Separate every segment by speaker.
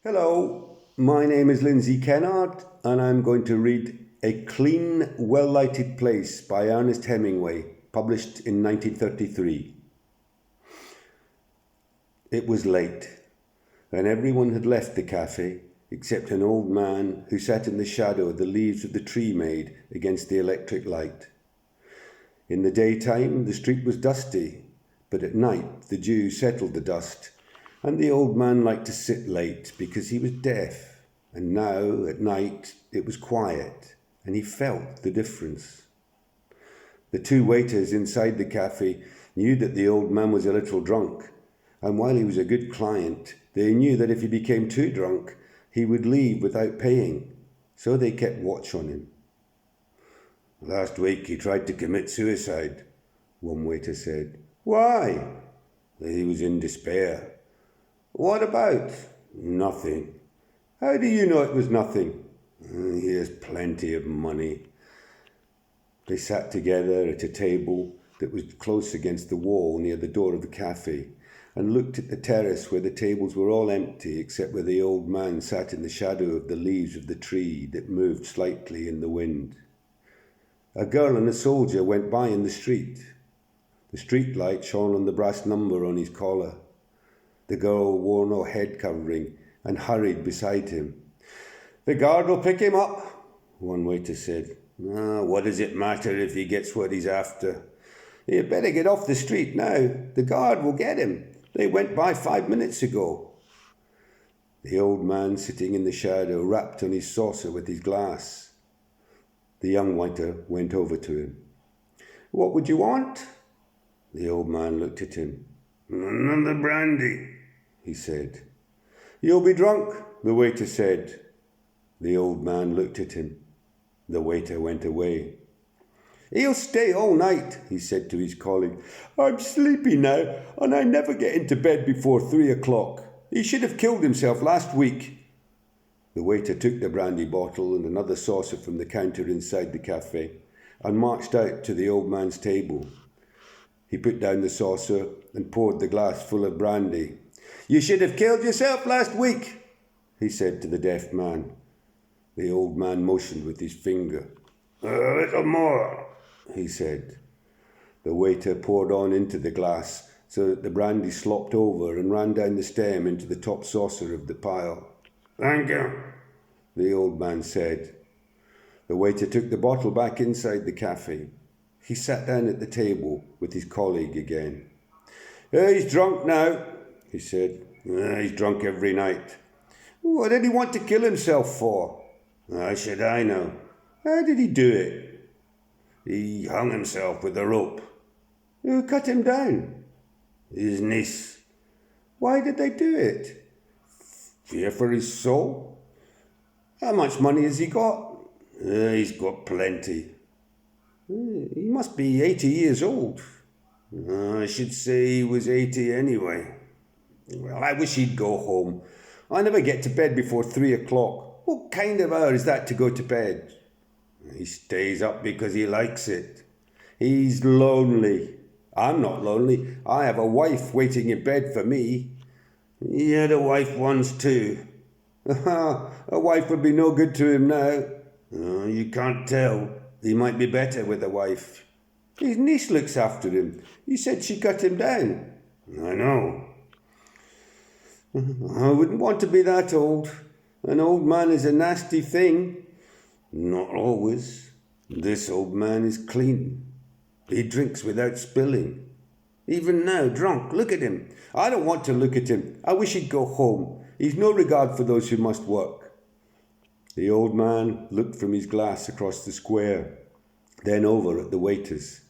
Speaker 1: Hello, my name is Lindsay Kennard, and I'm going to read A Clean, Well-Lighted Place by Ernest Hemingway, published in 1933. It was late, and everyone had left the cafe, except an old man who sat in the shadow the leaves of the tree made against the electric light. In the daytime, the street was dusty, but at night the dew settled the dust, and the old man liked to sit late because he was deaf, and now, at night, it was quiet, and he felt the difference. The two waiters inside the cafe knew that the old man was a little drunk, and while he was a good client, they knew that if he became too drunk, he would leave without paying, so they kept watch on him. "Last week he tried to commit suicide," one waiter said. "Why?" "He was in despair." "What about?" "Nothing." "How do you know it was nothing?" "He has plenty of money." They sat together at a table that was close against the wall near the door of the cafe and looked at the terrace where the tables were all empty except where the old man sat in the shadow of the leaves of the tree that moved slightly in the wind. A girl and a soldier went by in the street. The street light shone on the brass number on his collar. The girl wore no head covering and hurried beside him. "The guard will pick him up," one waiter said. What does it matter if he gets what he's after?" "You'd better get off the street now. The guard will get him. They went by 5 minutes ago." The old man sitting in the shadow rapped on his saucer with his glass. The young waiter went over to him. "What would you want?" The old man looked at him. "Another brandy," he said. "You'll be drunk," the waiter said. The old man looked at him. The waiter went away. "He'll stay all night," he said to his colleague. "I'm sleepy now, and I never get into bed before 3 o'clock. He should have killed himself last week." The waiter took the brandy bottle and another saucer from the counter inside the cafe and marched out to the old man's table. He put down the saucer and poured the glass full of brandy. "You should have killed yourself last week," he said to the deaf man. The old man motioned with his finger. "A little more," he said. The waiter poured on into the glass so that the brandy slopped over and ran down the stem into the top saucer of the pile. "Thank you," the old man said. The waiter took the bottle back inside the cafe. He sat down at the table with his colleague again. "He's drunk now," he said. "He's drunk every night." "What did he want to kill himself for?" "How should I know?" "How did he do it?" "He hung himself with a rope." "Who cut him down?" "His niece." "Why did they do it?" "Fear for his soul." "How much money has he got?" "He's got plenty." "He must be 80 years old." "I should say he was 80 anyway." "Well, I wish he'd go home. I never get to bed before 3 o'clock. What kind of hour is that to go to bed?" "He stays up because he likes it." "He's lonely." "I'm not lonely. I have a wife waiting in bed for me." "He had a wife once too." "A wife would be no good to him now." "You can't tell. He might be better with a wife." "His niece looks after him. You said she cut him down." "I know." "I wouldn't want to be that old. An old man is a nasty thing." "Not always. This old man is clean. He drinks without spilling. Even now, drunk. Look at him." "I don't want to look at him. I wish he'd go home. He's no regard for those who must work." The old man looked from his glass across the square, then over at the waiters.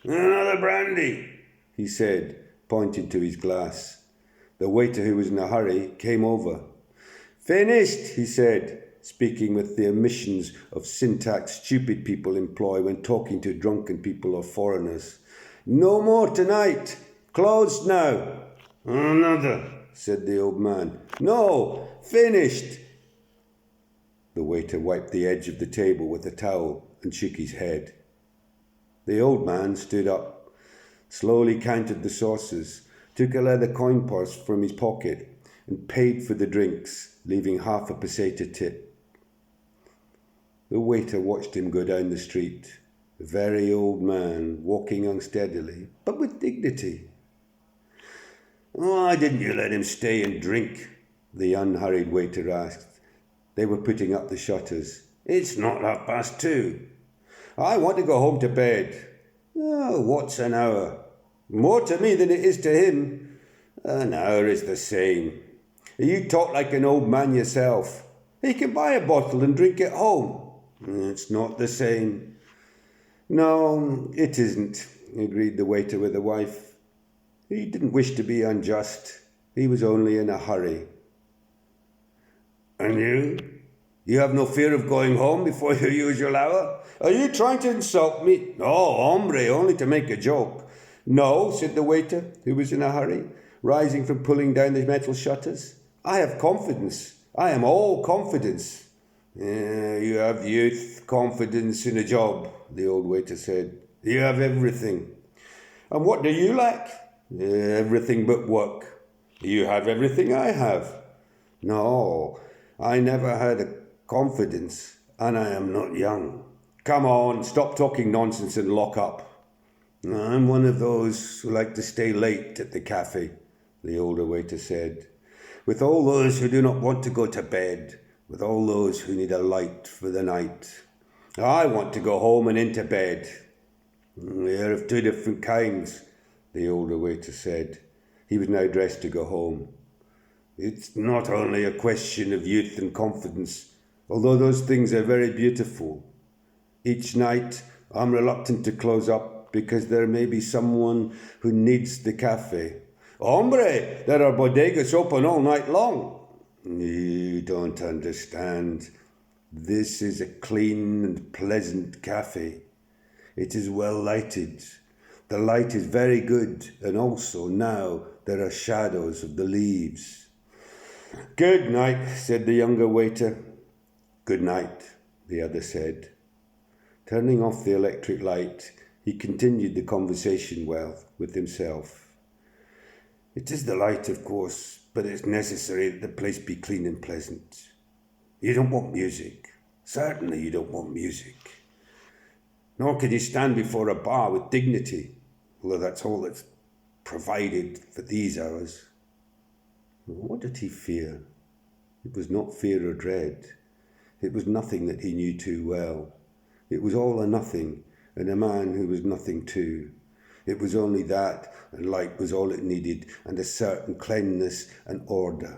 Speaker 1: "Another brandy," he said, pointing to his glass. The waiter, who was in a hurry, came over. "Finished," he said, speaking with the omissions of syntax stupid people employ when talking to drunken people or foreigners. "No more tonight. Closed now." "Another," said the old man. "No, finished." The waiter wiped the edge of the table with a towel and shook his head. The old man stood up, slowly counted the saucers, took a leather coin purse from his pocket, and paid for the drinks, leaving half a peseta tip. The waiter watched him go down the street, a very old man, walking unsteadily, but with dignity. "Why didn't you let him stay and drink?" the unhurried waiter asked. They were putting up the shutters. "It's not 2:30. I want to go home to bed." "Oh, what's an hour?" "More to me than it is to him." "An hour is the same." "You talk like an old man yourself." "He can buy a bottle and drink it home." "It's not the same." "No, it isn't," agreed the waiter with the wife. He didn't wish to be unjust. He was only in a hurry. "And you? You have no fear of going home before your usual hour? Are you trying to insult me?" "No, hombre, only to make a joke." "No," said the waiter, who was in a hurry, rising from pulling down the metal shutters. "I have confidence. I am all confidence." "You have youth, confidence in a job," the old waiter said. "You have everything." "And what do you lack?" "Everything but work." "You have everything I have." "No, I never had a confidence, and I am not young." "Come on, stop talking nonsense and lock up." "I'm one of those who like to stay late at the cafe," the older waiter said. "With all those who do not want to go to bed, with all those who need a light for the night. I want to go home and into bed." "We are of two different kinds," the older waiter said. He was now dressed to go home. "It's not only a question of youth and confidence, although those things are very beautiful. Each night I'm reluctant to close up because there may be someone who needs the cafe." "Hombre, there are bodegas open all night long." "You don't understand. This is a clean and pleasant cafe. It is well lighted. The light is very good, and also now there are shadows of the leaves." "Good night," said the younger waiter. "Good night," the other said. Turning off the electric light, he continued the conversation with himself. "It is the light, of course, but it's necessary that the place be clean and pleasant. You don't want music. Certainly you don't want music. Nor can you stand before a bar with dignity, although that's all that's provided for these hours." What did he fear? It was not fear or dread. It was nothing that he knew too well. It was all or nothing, and a man who was nothing too. It was only that, and light was all it needed, and a certain cleanliness and order.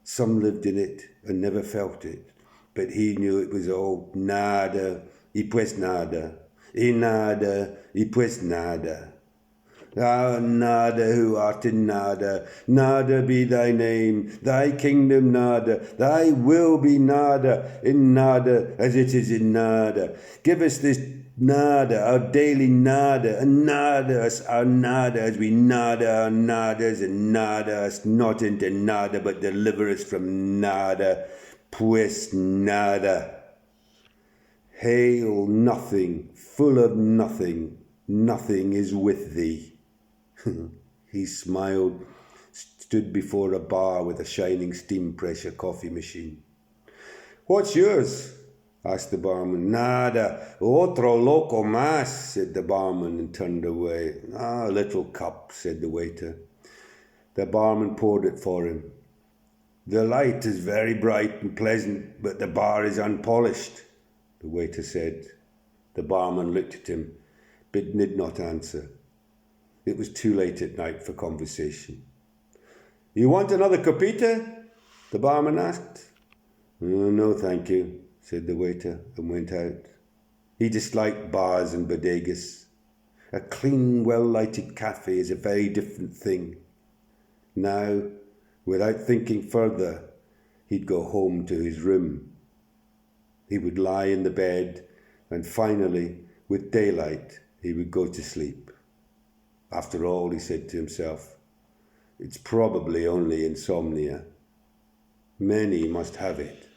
Speaker 1: Some lived in it and never felt it, but he knew it was all nada y pues nada, y nada y pues nada. "Thou nada who art in nada, nada be thy name, thy kingdom nada, thy will be nada, in nada as it is in nada. Give us this nada, our daily nada, and nada us our nada as we nada our nadas, and nada us not into nada, but deliver us from nada, pues nada." "Hail nothing, full of nothing, nothing is with thee." He smiled, stood before a bar with a shining steam pressure coffee machine. "What's yours?" asked the barman. "Nada, otro loco más," said the barman, and turned away. "A little cup," said the waiter. The barman poured it for him. "The light is very bright and pleasant, but the bar is unpolished," the waiter said. The barman looked at him, but did not answer. It was too late at night for conversation. "You want another copita?" the barman asked. "No, thank you," said the waiter, and went out. He disliked bars and bodegas. A clean, well-lighted cafe is a very different thing. Now, without thinking further, he'd go home to his room. He would lie in the bed, and finally, with daylight, he would go to sleep. After all, he said to himself, it's probably only insomnia. Many must have it.